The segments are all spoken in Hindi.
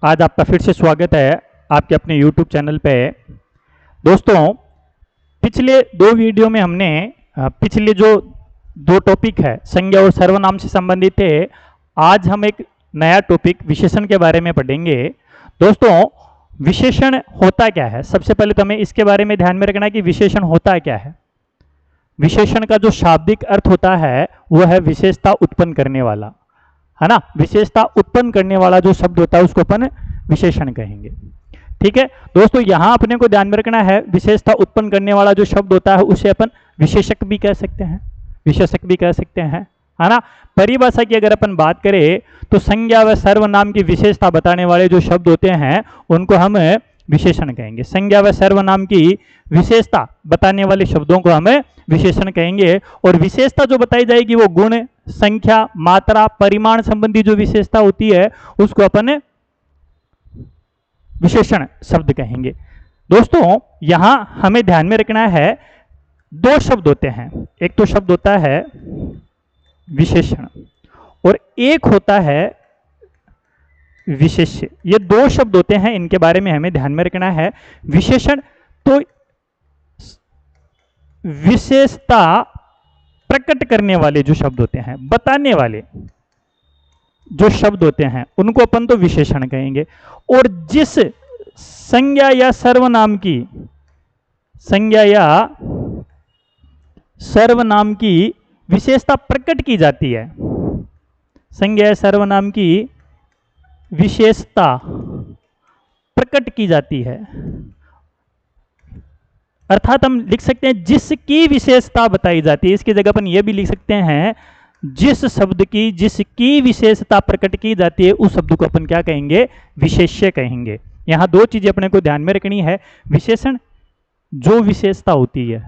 आज आपका फिर से स्वागत है आपके अपने YouTube चैनल पे। दोस्तों, पिछले दो वीडियो में हमने पिछले जो दो टॉपिक है संज्ञा और सर्वनाम से संबंधित थे। आज हम एक नया टॉपिक विशेषण के बारे में पढ़ेंगे। दोस्तों, विशेषण होता क्या है? सबसे पहले तो हमें इसके बारे में ध्यान में रखना है कि विशेषण होता क्या है। विशेषण का जो शाब्दिक अर्थ होता है वह है विशेषता उत्पन्न करने वाला, है ना। विशेषता उत्पन्न करने वाला जो शब्द होता है उसको अपन विशेषण कहेंगे। ठीक है दोस्तों, यहां अपने को ध्यान में रखना है विशेषता उत्पन्न करने वाला जो शब्द होता है उसे अपन विशेषक भी कह सकते हैं, विशेषक भी कह सकते हैं, है ना। परिभाषा की अगर अपन बात करें तो संज्ञा व सर्वनाम की विशेषता बताने वाले जो शब्द होते हैं उनको हम विशेषण कहेंगे। संज्ञा व सर्वनाम की विशेषता बताने वाले शब्दों को हम विशेषण कहेंगे। और विशेषता जो बताई जाएगी वो गुण, संख्या, मात्रा, परिमाण संबंधी जो विशेषता होती है उसको अपन विशेषण शब्द कहेंगे। दोस्तों, यहां हमें ध्यान में रखना है दो शब्द होते हैं, एक तो शब्द होता है विशेषण और एक होता है विशेष्य। ये दो शब्द होते हैं, इनके बारे में हमें ध्यान में रखना है। विशेषण तो विशेषता प्रकट करने वाले जो शब्द होते हैं, बताने वाले जो शब्द होते हैं उनको अपन तो विशेषण कहेंगे। और जिस संज्ञा या सर्वनाम की, संज्ञा या सर्वनाम की विशेषता प्रकट की जाती है, संज्ञा या सर्वनाम की विशेषता प्रकट की जाती है, अर्थात हम लिख सकते हैं जिसकी विशेषता बताई जाती है। इसकी जगह अपन ये भी लिख सकते हैं जिस शब्द की, जिसकी विशेषता प्रकट की जाती है उस शब्द को अपन क्या कहेंगे? विशेष्य कहेंगे। यहां दो चीजें अपने को ध्यान में रखनी है। विशेषण जो विशेषता होती है,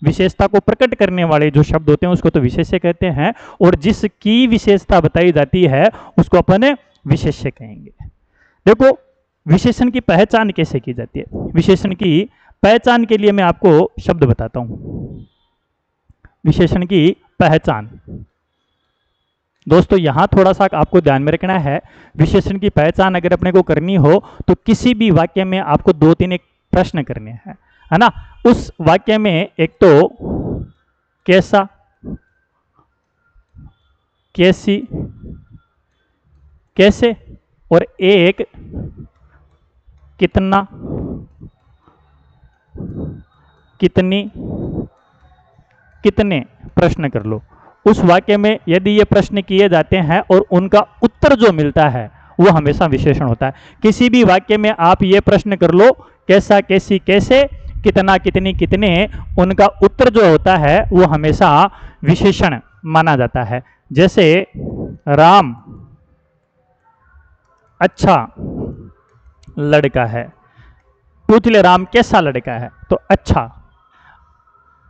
विशेषता को प्रकट करने वाले जो शब्द होते हैं उसको तो विशेष्य कहते हैं, और जिसकी विशेषता बताई जाती है उसको अपन विशेष्य कहेंगे। देखो, विशेषण की पहचान कैसे की जाती है? विशेषण की पहचान के लिए मैं आपको शब्द बताता हूं। विशेषण की पहचान, दोस्तों यहां थोड़ा सा आपको ध्यान में रखना है। विशेषण की पहचान अगर अपने को करनी हो तो किसी भी वाक्य में आपको दो तीन एक प्रश्न करने हैं, है ना। उस वाक्य में एक तो कैसा, कैसी, कैसे, और एक कितना, कितनी, कितने प्रश्न कर लो। उस वाक्य में यदि ये प्रश्न किए जाते हैं और उनका उत्तर जो मिलता है वो हमेशा विशेषण होता है। किसी भी वाक्य में आप ये प्रश्न कर लो कैसा, कैसी, कैसे, कितना, कितनी, कितने, उनका उत्तर जो होता है वो हमेशा विशेषण माना जाता है। जैसे राम अच्छा लड़का है, पूछ ले राम कैसा लड़का है, तो अच्छा,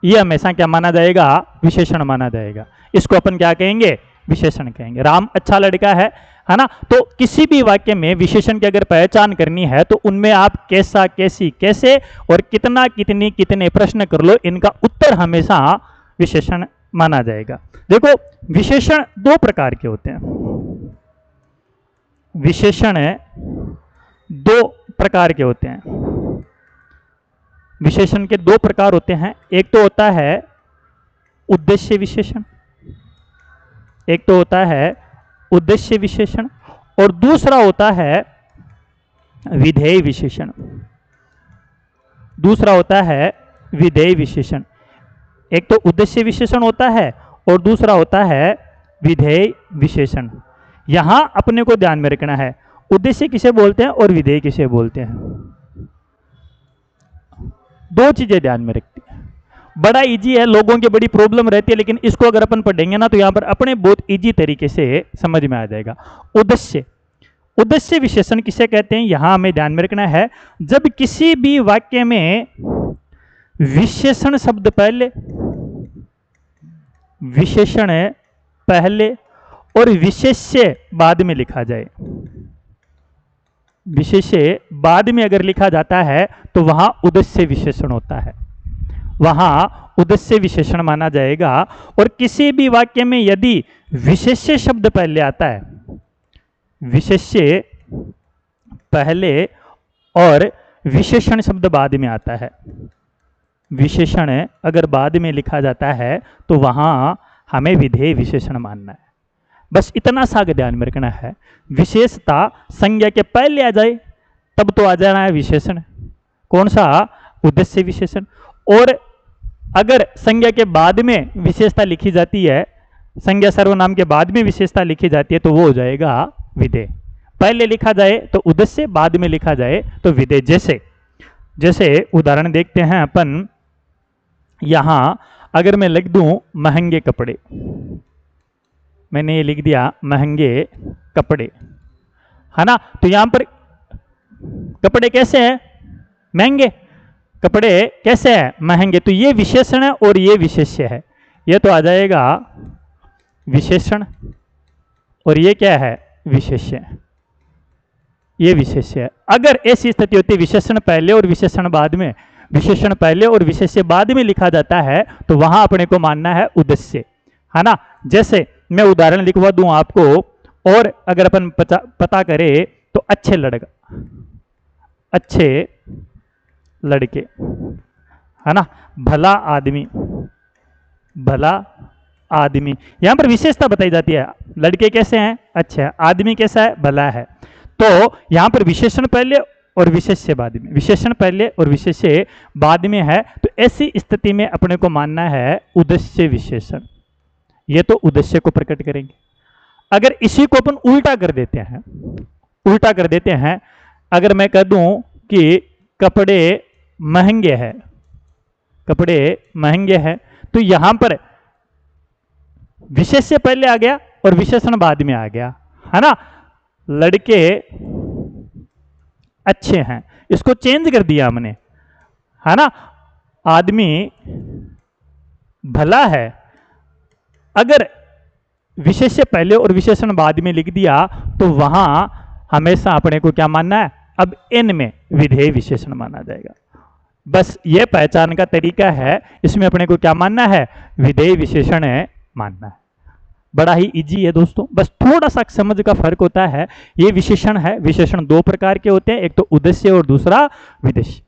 ये हमेशा क्या माना जाएगा? विशेषण माना जाएगा। इसको अपन क्या कहेंगे? विशेषण कहेंगे। राम अच्छा लड़का है ना। तो किसी भी वाक्य में विशेषण की अगर पहचान करनी है तो उनमें आप कैसा, कैसी, कैसे और कितना, कितनी, कितने प्रश्न कर लो, इनका उत्तर हमेशा विशेषण माना जाएगा। देखो, विशेषण दो प्रकार के होते हैं। विशेषण दो प्रकार के होते हैं। विशेषण के दो प्रकार होते हैं। एक तो होता है उद्देश्य विशेषण, एक तो होता है उद्देश्य विशेषण, और दूसरा होता है विधेय विशेषण। दूसरा होता है विधेय विशेषण। एक तो उद्देश्य विशेषण होता है और दूसरा होता है विधेय विशेषण। यहां अपने को ध्यान में रखना है उद्देश्य किसे बोलते हैं और विधेय किसे बोलते हैं। दो चीजें ध्यान में रखती है। बड़ा इजी है, लोगों की बड़ी प्रॉब्लम रहती है, लेकिन इसको अगर अपन पढ़ेंगे ना तो यहां पर अपने बहुत इजी तरीके से समझ में आ जाएगा। उद्देश्य, उद्देश्य विशेषण किसे कहते हैं यहां हमें ध्यान में रखना है। जब किसी भी वाक्य में विशेषण शब्द पहले, विशेषण पहले और विशेष्य बाद में लिखा जाए, विशेष्य बाद में अगर लिखा जाता है तो वहां उद्देश्य विशेषण होता है, वहां उद्देश्य विशेषण माना जाएगा। और किसी भी वाक्य में यदि विशेष्य शब्द पहले आता है, विशेष्य पहले और विशेषण शब्द बाद में आता है। विशेषण अगर बाद में लिखा जाता है तो वहां हमें विधेय विशेषण मानना है। बस इतना सा ध्यान में रखना है। विशेषता संज्ञा के पहले आ जाए तब तो आ जाना है विशेषण। कौन सा? उद्देश्य विशेषण। और अगर संज्ञा के बाद में विशेषता लिखी जाती है, संज्ञा सर्वनाम के बाद में विशेषता लिखी जाती है, तो वो हो जाएगा विधेय। पहले लिखा जाए तो उद्देश्य, बाद में लिखा जाए तो विधेय। जैसे जैसे उदाहरण देखते हैं अपन। यहां अगर मैं लिख दूं महंगे कपड़े, मैंने ये लिख दिया महंगे कपड़े, है ना। तो यहां पर कपड़े कैसे हैं? महंगे। कपड़े कैसे हैं? महंगे। तो ये विशेषण है और ये विशेष्य है। ये तो आ जाएगा विशेषण और ये क्या है? विशेष्य। ये विशेष्य है। अगर ऐसी स्थिति होती है विशेषण पहले और विशेषण बाद में, विशेषण पहले और विशेष्य बाद में लिखा जाता है, तो वहां अपने को मानना है उद्देश्य, है ना। जैसे मैं उदाहरण लिखवा दूं आपको, और अगर अपन पता करें तो अच्छे लड़का, अच्छे लड़के, है ना। भला आदमी, भला आदमी। यहां पर विशेषता बताई जाती है। लड़के कैसे हैं? अच्छे हैं। आदमी कैसा है? भला है। तो यहां पर विशेषण पहले और विशेष्य बाद में, विशेषण पहले और विशेष्य बाद में है, तो ऐसी स्थिति में अपने को मानना है उद्देश्य विशेषण। ये तो उद्देश्य को प्रकट करेंगे। अगर इसी को अपन उल्टा कर देते हैं, उल्टा कर देते हैं, अगर मैं कह दूं कि कपड़े महंगे हैं, कपड़े महंगे हैं, तो यहां पर विशेष्य पहले आ गया और विशेषण बाद में आ गया, है ना। लड़के अच्छे हैं, इसको चेंज कर दिया हमने, है ना। आदमी भला है। अगर विशेष्य पहले और विशेषण बाद में लिख दिया तो वहां हमेशा अपने को क्या मानना है? अब इन में विधेय विशेषण माना जाएगा। बस ये पहचान का तरीका है। इसमें अपने को क्या मानना है? विधेय विशेषण मानना है। बड़ा ही इजी है दोस्तों, बस थोड़ा सा समझ का फर्क होता है। ये विशेषण है। विशेषण दो प्रकार के होते हैं, एक तो उद्देश्य और दूसरा विदेश।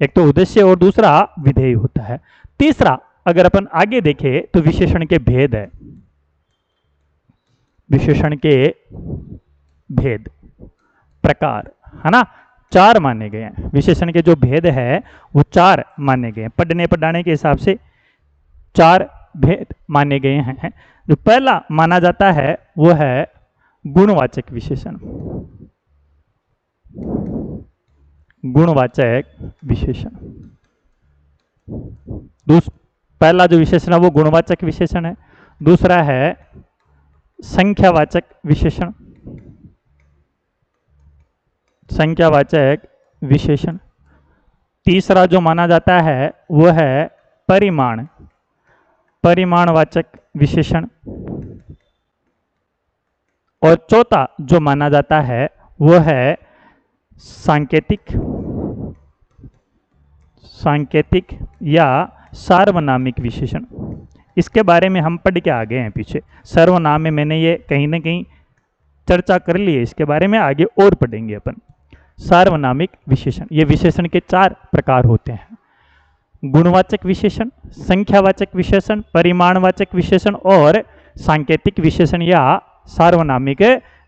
एक तो उद्देश्य और दूसरा विधेय होता है। तीसरा अगर अपन आगे देखें तो विशेषण के भेद है। विशेषण के भेद, प्रकार, है ना, चार माने गए हैं। विशेषण के जो भेद है वो चार माने गए हैं। पढ़ने पढ़ाने के हिसाब से चार भेद माने गए हैं। जो पहला माना जाता है वो है गुणवाचक विशेषण। गुणवाचक विशेषण। पहला जो विशेषण है वो गुणवाचक विशेषण है। दूसरा है संख्यावाचक विशेषण। संख्यावाचक विशेषण। तीसरा जो माना जाता है वो है परिमाण, परिमाणवाचक विशेषण। और चौथा जो माना जाता है वो है सांकेतिक, सांकेतिक या सार्वनामिक विशेषण। इसके बारे में हम पढ़ के आ गए हैं पीछे। सर्वनाम में मैंने ये कहीं ना कहीं चर्चा कर ली है, इसके बारे में आगे और पढ़ेंगे अपन। सार्वनामिक विशेषण, ये विशेषण के चार प्रकार होते हैं। गुणवाचक विशेषण, संख्यावाचक विशेषण, परिमाणवाचक विशेषण और सांकेतिक विशेषण या सार्वनामिक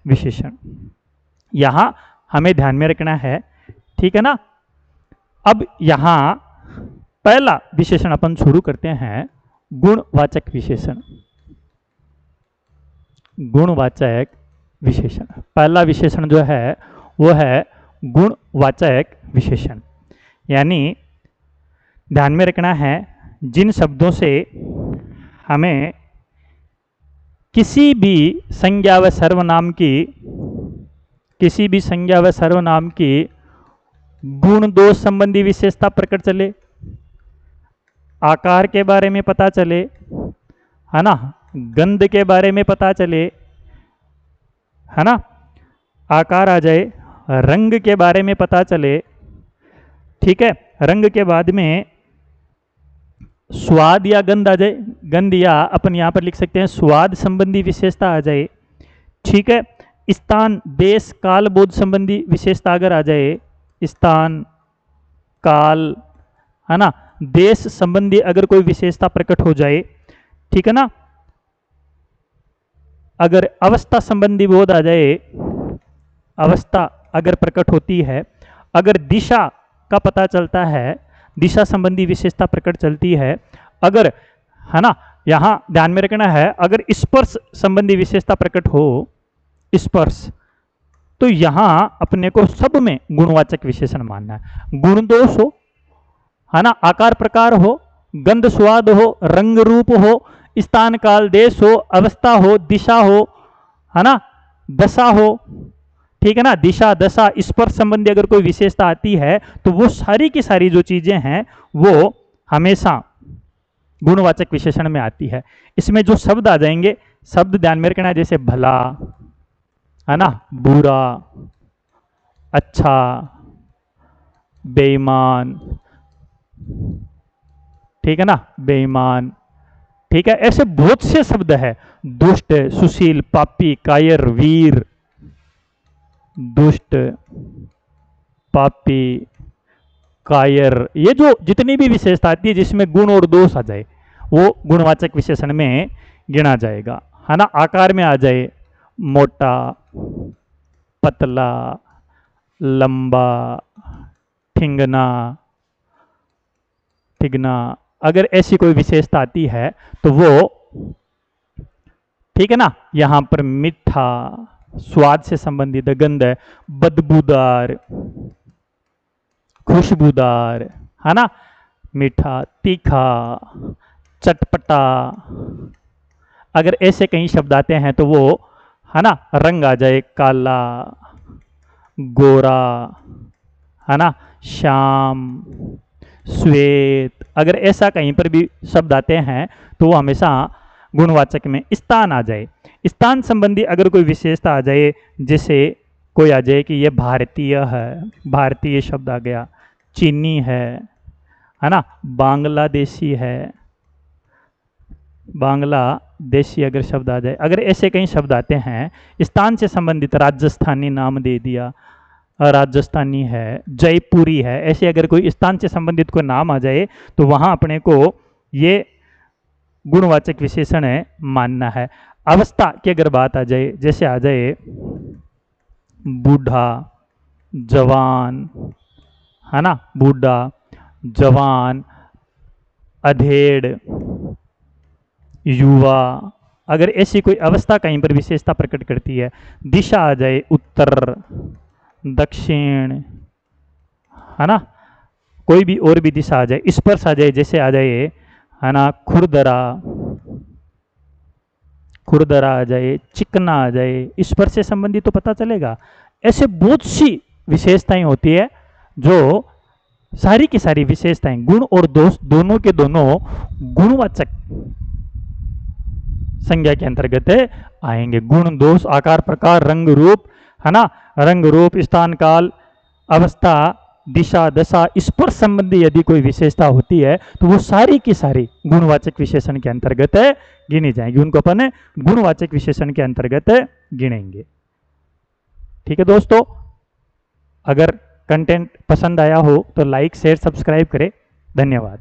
विशेषण। यहां हमें ध्यान में रखना है, ठीक है ना। अब यहां पहला विशेषण अपन शुरू करते हैं, गुणवाचक विशेषण। गुणवाचक विशेषण, पहला विशेषण जो है वो है गुणवाचक विशेषण। यानी ध्यान में रखना है, जिन शब्दों से हमें किसी भी संज्ञा व सर्वनाम की, किसी भी संज्ञा व सर्वनाम की गुण दोष संबंधी विशेषता प्रकट चले, आकार के बारे में पता चले, है ना, गंध के बारे में पता चले, है ना, आकार आ जाए, रंग के बारे में पता चले, ठीक है, रंग के बाद में स्वाद या गंध आ जाए, गंध या अपन यहाँ पर लिख सकते हैं स्वाद संबंधी विशेषता आ जाए, ठीक है, स्थान, देश, काल, बोध संबंधी विशेषता अगर आ जाए, स्थान, काल, है ना, देश संबंधी अगर कोई विशेषता प्रकट हो जाए, ठीक है ना, अगर अवस्था संबंधी बोध आ जाए, अवस्था अगर प्रकट होती है, अगर दिशा का पता चलता है, दिशा संबंधी विशेषता प्रकट चलती है, अगर, है ना, यहां ध्यान में रखना है, अगर स्पर्श संबंधी विशेषता प्रकट हो, स्पर्श, तो यहां अपने को सब में गुणवाचक विशेषण मानना है। गुण दोष हो, है ना, आकार प्रकार हो, गंध स्वाद हो, रंग रूप हो, स्थान काल देश हो, अवस्था हो, दिशा हो, है ना, दशा हो, ठीक है ना, दिशा दशा स्पर्श संबंधी अगर कोई विशेषता आती है तो वो सारी की सारी जो चीजें हैं वो हमेशा गुणवाचक विशेषण में आती है। इसमें जो शब्द आ जाएंगे, शब्द ध्यान में रखना है, जैसे भला, है ना, बुरा, अच्छा, बेईमान, ठीक है ना, बेईमान, ठीक है, ऐसे बहुत से शब्द है, दुष्ट, सुशील, पापी, कायर, वीर, दुष्ट, पापी, कायर, ये जो जितनी भी विशेषता आती है जिसमें गुण और दोष आ जाए वो गुणवाचक विशेषण में गिना जाएगा, है ना। आकार में आ जाए, मोटा, पतला, लंबा, ठिंगना, ठिगना, अगर ऐसी कोई विशेषता आती है तो वो, ठीक है ना, यहां पर मीठा, स्वाद से संबंधित गंध है, बदबूदार, खुशबूदार, है ना, मीठा, तीखा, चटपटा, अगर ऐसे कई शब्द आते हैं तो वो, है ना, रंग आ जाए, काला, गोरा, है ना, श्याम, श्वेत, अगर ऐसा कहीं पर भी शब्द आते हैं तो वो हमेशा गुणवाचक में। स्थान आ जाए, स्थान संबंधी अगर कोई विशेषता आ जाए, जैसे कोई आ जाए कि ये भारतीय है, भारतीय शब्द आ गया, चीनी है ना, बांग्लादेशी है, बांग्लादेशी अगर शब्द आ जाए, अगर ऐसे कई शब्द आते हैं स्थान से संबंधित, राजस्थानी नाम दे दिया, राजस्थानी है, जयपुरी है, ऐसे अगर कोई स्थान से संबंधित कोई नाम आ जाए तो वहां अपने को ये गुणवाचक विशेषण है मानना है। अवस्था की अगर बात आ जाए, जैसे आ जाए बूढ़ा, जवान, है ना, बूढ़ा, जवान, अधेड़, युवा, अगर ऐसी कोई अवस्था कहीं पर विशेषता प्रकट करती है। दिशा आ जाए, उत्तर, दक्षिण, है ना, कोई भी और भी दिशा आ जाए। स्पर्श आ जाए, जैसे आ जाए, है ना, खुरदरा, खुरदरा आ जाए, चिकना आ जाए, स्पर्श से संबंधित तो पता चलेगा। ऐसे बहुत सी विशेषताएं होती है जो सारी की सारी विशेषताएं गुण और दोष दोनों के दोनों गुणवाचक संज्ञा के अंतर्गत आएंगे। गुण, दोष, आकार, प्रकार, रंग, रूप, है ना, रंग, रूप, स्थान, काल, अवस्था, दिशा, दशा, स्पर्श संबंधी यदि कोई विशेषता होती है तो वो सारी की सारी गुणवाचक विशेषण के अंतर्गत गिनी जाएंगी, उनको अपन गुणवाचक विशेषण के अंतर्गत गिनेंगे। ठीक है दोस्तों, अगर कंटेंट पसंद आया हो तो लाइक, शेयर, सब्सक्राइब करें। धन्यवाद।